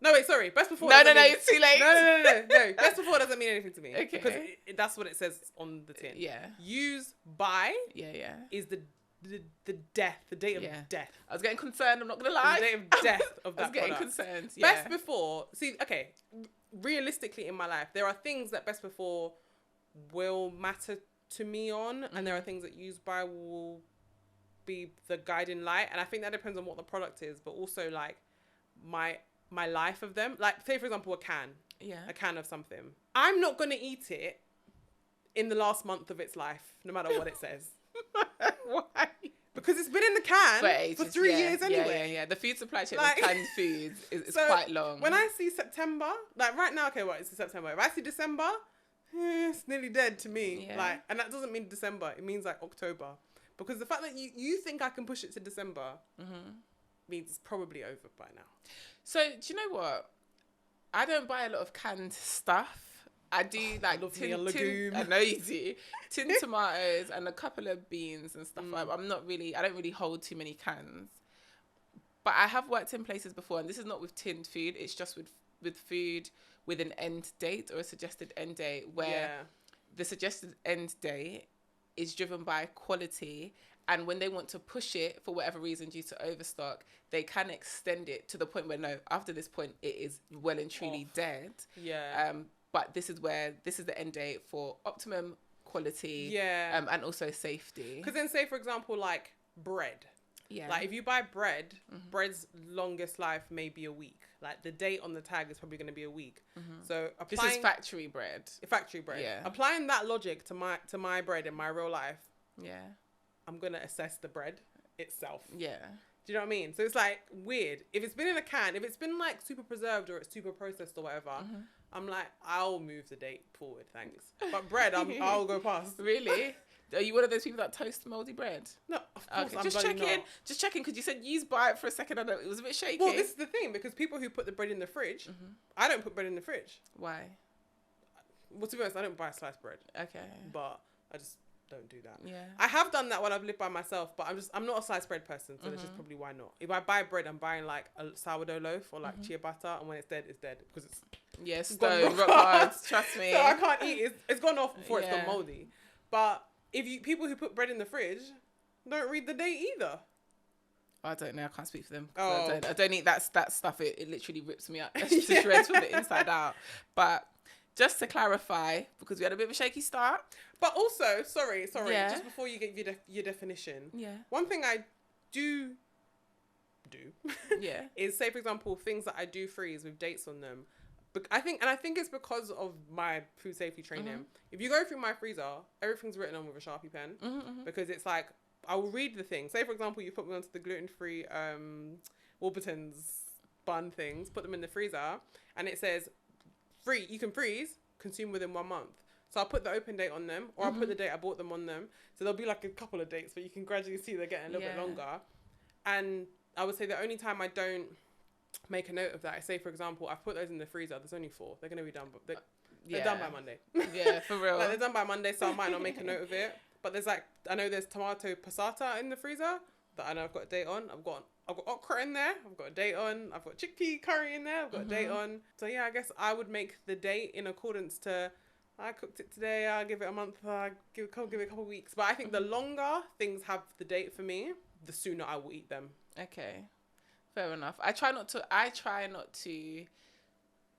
No, wait, sorry. Best before. No, it's too late. No. Best before doesn't mean anything to me. Okay. Because that's what it says on the tin. Yeah. Use by. Yeah. Is the death, the date of death. I was getting concerned. I'm not gonna lie. The date of death of that I was getting product. concerned. Yeah. Best before. See, okay. Realistically, in my life, there are things that best before will matter to me on, and there are things that use by will be the guiding light. And I think that depends on what the product is, but also like my life of them. Like, say for example, a can of something. I'm not gonna eat it in the last month of its life, no matter what it says. Why? Because it's been in the can for 3 years anyway. Yeah. The food supply chain Like, with canned foods is so quite long. When I see September, like right now, okay, it's September. If I see December, it's nearly dead to me. Yeah. Like, and that doesn't mean December. It means like October. Because the fact that you think I can push it to December means it's probably over by now. So do you know what? I don't buy a lot of canned stuff. I do like tin, I know you do. Tin tomatoes and a couple of beans and stuff. I don't really hold too many cans. But I have worked in places before, and this is not with tinned food. It's just with food with an end date or a suggested end date, where the suggested end date is driven by quality. And when they want to push it for whatever reason due to overstock, they can extend it to the point where after this point, it is well and truly dead. Yeah. But this is the end date for optimum quality. Yeah. And also safety. Because then, say for example, like bread. Yeah. Like if you buy bread, bread's longest life may be a week. Like the date on the tag is probably going to be a week. So this is factory bread. Factory bread. Yeah. Applying that logic to my bread in my real life. Yeah. I'm going to assess the bread itself. Yeah. Do you know what I mean? So it's like weird. If it's been in a can, if it's been like super preserved or it's super processed or whatever, I'm like, I'll move the date forward, thanks. But bread, I'll go past. Really? Are you one of those people that toast moldy bread? No, of course okay, I'm just checking, because you said use by it for a second. I know it was a bit shaky. Well, this is the thing, because people who put the bread in the fridge, I don't put bread in the fridge. Why? Well, to be honest, I don't buy sliced bread. Okay. But I just don't do that. Yeah. I have done that when I've lived by myself, but I'm not a sliced bread person, so that's just probably why not. If I buy bread, I'm buying like a sourdough loaf or like ciabatta, and when it's dead, because it's stone rock hard. Trust me. So I can't eat it. It's gone off before it's gone moldy. But people who put bread in the fridge don't read the date either. I don't know. I can't speak for them. I don't eat that stuff. It literally rips me up to shreds from the inside out. But just to clarify, because we had a bit of a shaky start. But also, sorry, just before you get your definition. Yeah. One thing I do is, say for example, things that I do freeze with dates on them. I think it's because of my food safety training. If you go through my freezer, everything's written on with a Sharpie pen because it's like, I will read the thing. Say, for example, you put me onto the gluten-free Warburton's bun things, put them in the freezer, and it says, you can freeze, consume within 1 month. So I'll put the open date on them, or I'll put the date I bought them on them. So there'll be like a couple of dates, but you can gradually see they're getting a little bit longer. And I would say the only time I don't make a note of that, say, for example, I've put those in the freezer, there's only 4. They're going to be done, but they're done by Monday. Yeah, for real. Like, they're done by Monday, so I might not make a note of it. But there's like, I know there's tomato passata in the freezer that I know I've got a date on. I've got okra in there. I've got a date on. I've got chickpea curry in there. I've got a date on. So yeah, I guess I would make the date in accordance to, I cooked it today, I'll give it a month, give it a couple of weeks. But I think the longer things have the date for me, the sooner I will eat them. Okay. Fair enough. I try not to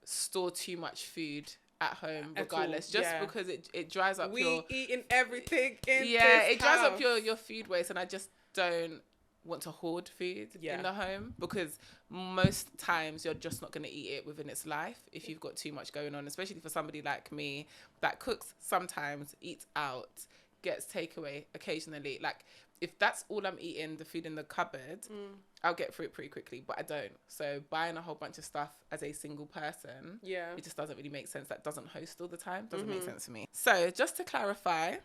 store too much food at home regardless, because it dries up we eating everything in it dries up your food waste, and I just don't want to hoard food in the home, because most times you're just not going to eat it within its life if you've got too much going on, especially for somebody like me that cooks sometimes, eats out, gets takeaway occasionally. Like, if that's all I'm eating, the food in the cupboard, I'll get through it pretty quickly, but I don't. So buying a whole bunch of stuff as a single person, it just doesn't really make sense. That doesn't host all the time. Doesn't make sense for me. So just to clarify,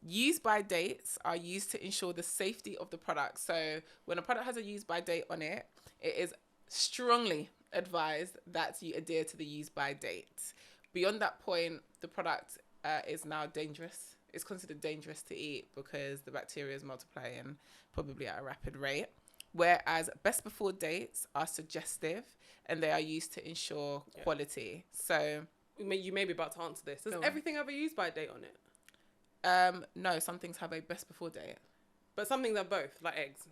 use by dates are used to ensure the safety of the product. So when a product has a use by date on it, it is strongly advised that you adhere to the use by date. Beyond that point, the product is now dangerous. It's considered dangerous to eat because the bacteria is multiplying probably at a rapid rate. Whereas best before dates are suggestive and they are used to ensure quality. So you may be about to answer this. Does everything have a use by date on it? No, some things have a best before date. But some things are both, like eggs.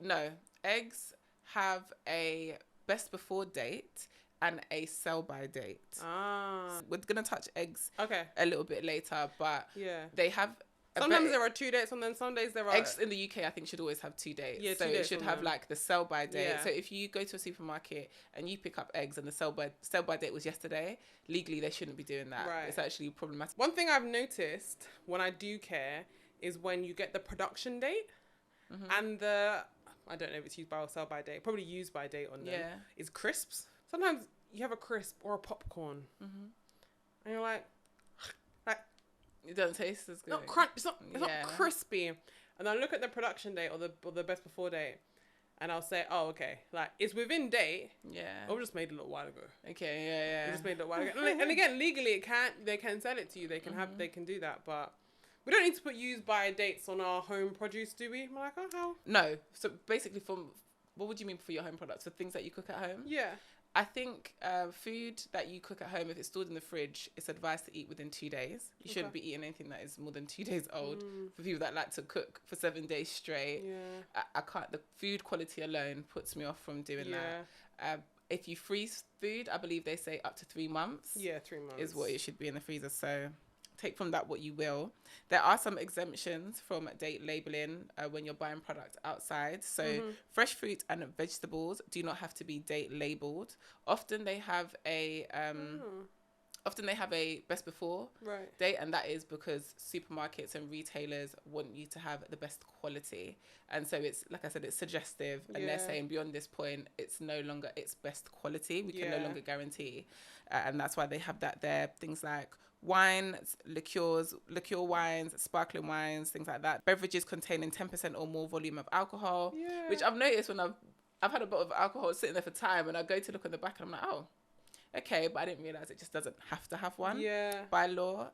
No. Eggs have a best before date and a sell by date. We're going to touch eggs a little bit later, but they have... Sometimes there are 2 dates, and then some days there are... Eggs in the UK, I think, should always have 2 dates. Yeah, so it should have like the sell by date. Yeah. So if you go to a supermarket and you pick up eggs and the sell by date was yesterday, legally they shouldn't be doing that. Right. It's actually problematic. One thing I've noticed when I do care is when you get the production date and the... I don't know if it's used by or sell by date. Probably used by date on them. Yeah. Is crisps. Sometimes you have a crisp or a popcorn, and you're like, it doesn't taste as good. Not crunch. It's not crispy. And I look at the production date or the best before date, and I'll say, oh, okay, like it's within date. Yeah. I just made it a little while ago. Okay. Yeah. I just made it a little while ago. And again, legally, they can sell it to you. They can do that, but. We don't need to put use by dates on our home produce, do we? I'm like, oh, how? No. So basically, what would you mean for your home products? For things that you cook at home? Yeah. I think food that you cook at home, if it's stored in the fridge, it's advised to eat within 2 days. You shouldn't be eating anything that is more than 2 days old. For people that like to cook for 7 days straight, I can't. The food quality alone puts me off from doing that. If you freeze food, I believe they say up to 3 months. Yeah, 3 months is what it should be in the freezer. So take from that what you will. There are some exemptions from date labeling when you're buying product outside. So fresh fruit and vegetables do not have to be date labeled. Often they have a best before date, and that is because supermarkets and retailers want you to have the best quality. And so it's, like I said, it's suggestive, and they're saying beyond this point, it's no longer its best quality. We can no longer guarantee. And that's why they have that there. Things like wines, liqueur wines, sparkling wines, things like that. Beverages containing 10% or more volume of alcohol, which I've noticed when I've had a bottle of alcohol sitting there for time, and I go to look on the back and I'm like, oh, okay, but I didn't realise it just doesn't have to have one by law.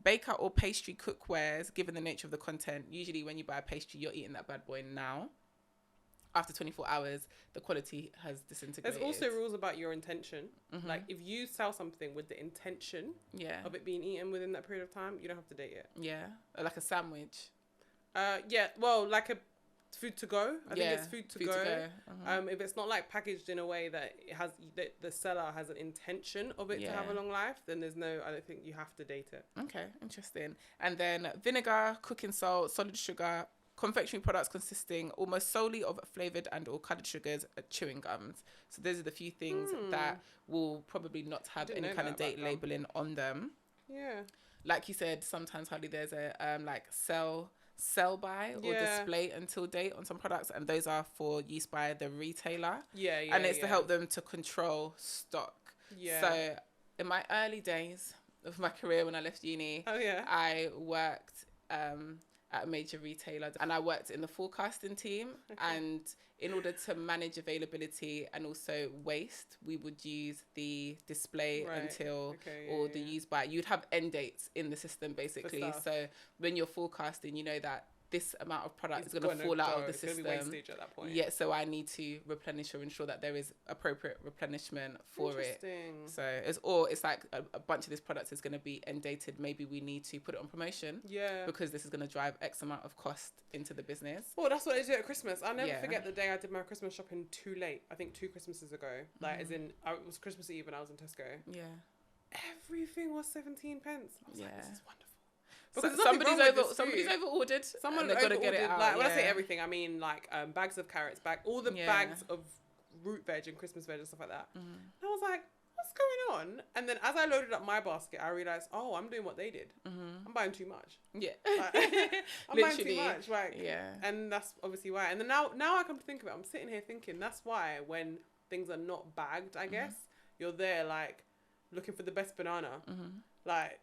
Baker or pastry cookwares, given the nature of the content, usually when you buy a pastry, you're eating that bad boy now. After 24 hours, the quality has disintegrated. There's also rules about your intention. Like, if you sell something with the intention of it being eaten within that period of time, you don't have to date it. Yeah, like a sandwich. Well, like a food to go. I think it's food to go. If it's not like packaged in a way that it has the seller has an intention of it to have a long life, then I don't think you have to date it. Okay, interesting. And then vinegar, cooking salt, solid sugar, confectionery products consisting almost solely of flavoured and or coloured sugars, chewing gums. So those are the few things that will probably not have any kind of date labelling on them. Yeah. Like you said, sometimes, Holly, there's a like sell by or display until date on some products, and those are for use by the retailer. And it's to help them to control stock. So in my early days of my career, when I left uni, I worked at a major retailer, and I worked in the forecasting team. And in order to manage availability and also waste, we would use the display until or the use by. You'd have end dates in the system, basically. So when you're forecasting, you know that this amount of product is going to fall out of the system. It's wastage at that point. So I need to replenish or ensure that there is appropriate replenishment for it. So it's like a bunch of this product is going to be end dated. Maybe we need to put it on promotion. Because this is going to drive X amount of cost into the business. Well, that's what they do at Christmas. I'll never forget the day I did my Christmas shopping too late. I think 2 Christmases ago. Like, as in, it was Christmas Eve and I was in Tesco. Everything was 17 pence. I was like, this is wonderful. Because somebody's over ordered. Someone got to get it out. Like, when I say everything, I mean like bags of carrots, all the bags of root veg and Christmas veg and stuff like that. And I was like, what's going on? And then as I loaded up my basket, I realized, oh, I'm doing what they did. I'm buying too much. I'm buying too much. And that's obviously why. And then now I come to think of it, I'm sitting here thinking that's why when things are not bagged, I guess, you're there like looking for the best banana. Like,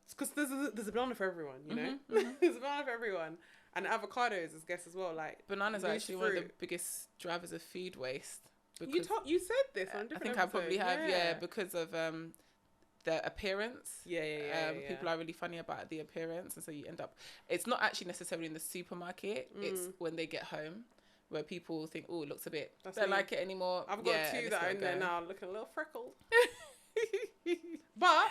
because there's a banana for everyone, you know? There's a banana for everyone. And avocados, I guess, as well. Like, bananas are actually one of the biggest drivers of food waste. You said this on a different episode. I think I probably have, because of the appearance. People are really funny about the appearance. And so you end up... It's not actually necessarily in the supermarket. It's when they get home, where people think, oh, it looks a bit... Don't like it anymore. I've got 2 that are in there now looking a little freckled. But...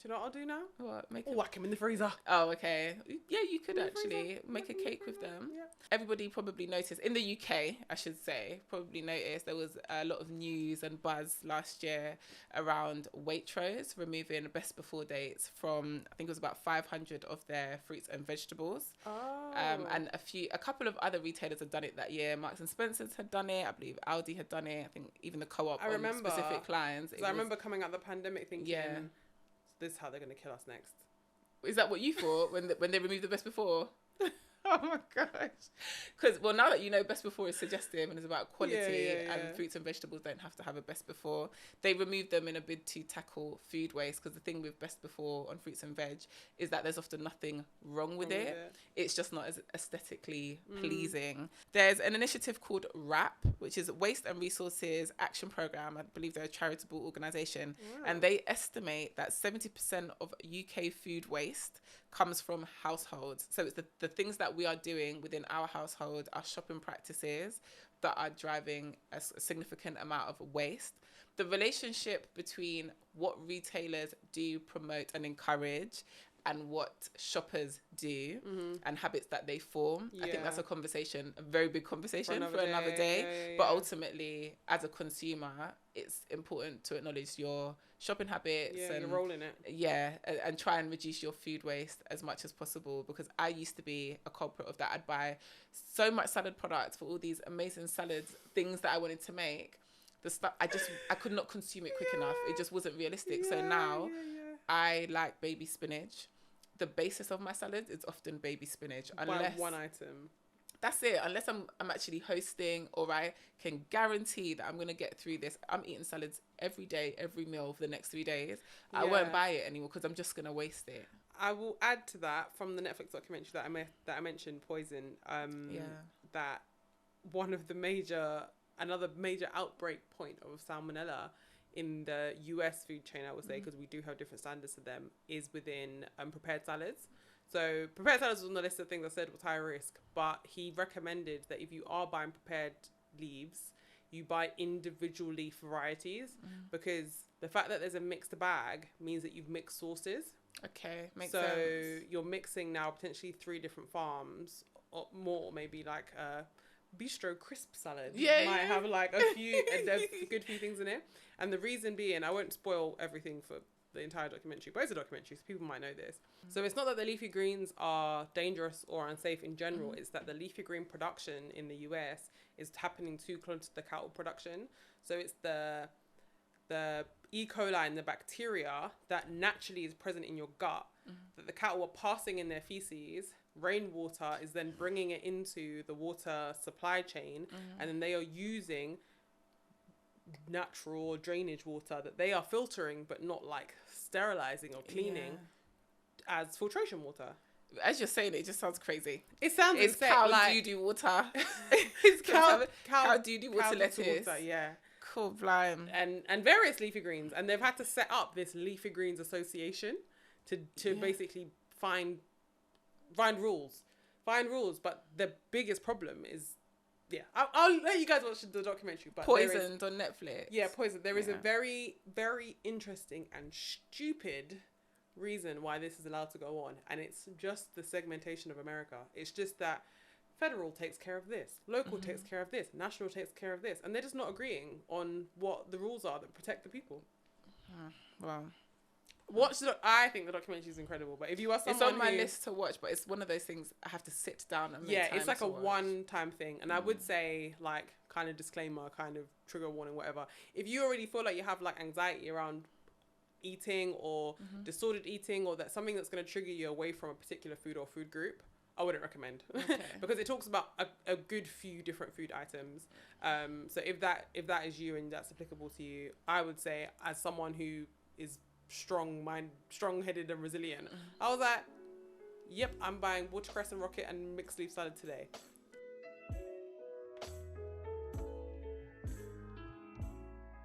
Do you know what I'll do now? What? Whack them in the freezer. Oh, okay. Yeah, you could actually make a cake with them. Everybody probably noticed, in the UK, I should say, there was a lot of news and buzz last year around Waitrose removing best before dates from, I think it was about 500 of their fruits and vegetables. And a couple of other retailers had done it that year. Marks and Spencer's had done it. I believe Aldi had done it. I think even the Co-op on specific lines. I remember coming out the pandemic thinking... This is how they're going to kill us next. Is that what you thought when they removed the best before? Oh my gosh. Because, well, now that you know best before is suggestive and it's about quality and fruits and vegetables don't have to have a best before, they removed them in a bid to tackle food waste. Because the thing with best before on fruits and veg is that there's often nothing wrong with it. It's just not as aesthetically pleasing. There's an initiative called WRAP, which is Waste and Resources Action Programme. I believe they're a charitable organisation. And they estimate that 70% of UK food waste comes from households. So it's the things that we are doing within our household, our shopping practices, that are driving a significant amount of waste. The relationship between what retailers do promote and encourage and what shoppers do and habits that they form. I think that's a conversation, a very big conversation for another day. But ultimately, as a consumer, it's important to acknowledge your shopping habits and your role in it. And try and reduce your food waste as much as possible, because I used to be a culprit of that. I'd buy so much salad products for all these amazing salads, things that I wanted to make. The stuff I could not consume it quick enough. It just wasn't realistic. So now I like baby spinach. The basis of my salad is often baby spinach. Unless one item. That's it. Unless I'm actually hosting, or I can guarantee that I'm going to get through this. I'm eating salads every day, every meal for the next 3 days. I won't buy it anymore because I'm just going to waste it. I will add to that from the Netflix documentary that I mentioned, Poison. That one of the another major outbreak point of salmonella in the US food chain, I would say, because we do have different standards to them, is within prepared salads. So prepared salads was on the list of things I said was high risk, but he recommended that if you are buying prepared leaves, you buy individually varieties, because the fact that there's a mixed bag means that you've mixed sources. Okay, makes sense. So you're mixing now potentially 3 different farms, or more, maybe like bistro crisp salad might have like a good few things in it. And the reason being, I won't spoil everything for the entire documentary, but it's a documentary, so people might know this. So it's not that the leafy greens are dangerous or unsafe in general. It's that the leafy green production in the US is happening too close to the cattle production. So it's the E. coli and the bacteria that naturally is present in your gut that the cattle are passing in their feces. Rainwater is then bringing it into the water supply chain, and then they are using natural drainage water that they are filtering but not like sterilizing or cleaning as filtration water. As you're saying it just sounds crazy. It sounds it's insane, cow like, doo-doo water. It's cow doo-doo water lettuce. Water, yeah. Cool, blind. And various leafy greens, and they've had to set up this leafy greens association to basically find rules, but the biggest problem is I'll let you guys watch the documentary, but Poisoned on Netflix. Poisoned. There is a very, very interesting and stupid reason why this is allowed to go on, and it's just the segmentation of America. It's just that federal takes care of this, local takes care of this, national takes care of this, and they're just not agreeing on what the rules are that protect the people. Wow. I think the documentary is incredible, but if you are someone it's on my list to watch, but it's one of those things I have to sit down and make time it's like to a watch. one-time thing. And I would say, like, kind of disclaimer, kind of trigger warning, whatever. If you already feel like you have like anxiety around eating or disordered eating, or that something that's going to trigger you away from a particular food or food group, I wouldn't recommend. Because it talks about a good few different food items. So if that is you and that's applicable to you, I would say, as someone who is strong-headed and resilient, I was like, yep, I'm buying watercress and rocket and mixed leaf salad today.